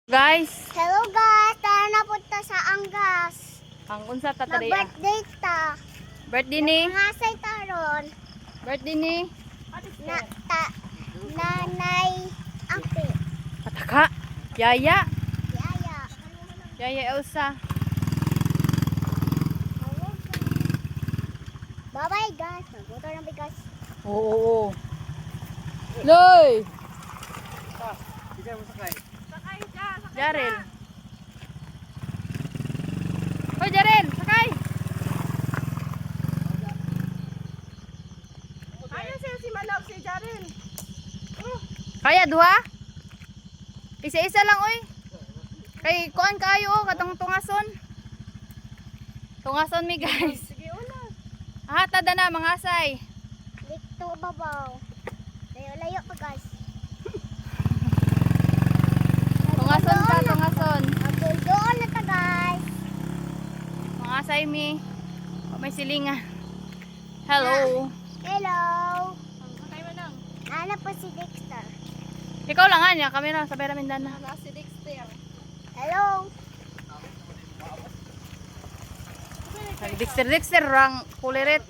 Guys, Hello guys, tara na punta sa Angas. ang unsa ta tadi? Mag-birthday ta. Birthday ni, Nangasay taron. birthday ni Nanay Ape. Pataka. Yaya, Yaya. Yaya Elsa. Bye-bye guys. Magmotor ng bigas. Oo. Loy, Sige mo sakay. Jarel. Hoy Jarel, sakay. Ayaw siya si Manap si Jarel. Kaya duha? Isa-isa lang oy. Kay kuan kayo katong tungason. Tungason mi guys. Sige una. Hata na mga asay. Dito babaw. Layo-layo pa guys. Tungason ka, tungason. Doon na ta guys. Mga asay mi. May silingan. Hello. Hello. Sakay mo nang. Nana po si Dexter. Ikaw lang anya, kami na sa Pera Mindana. Ana si Dexter. Hello. Dexter rang kulirit.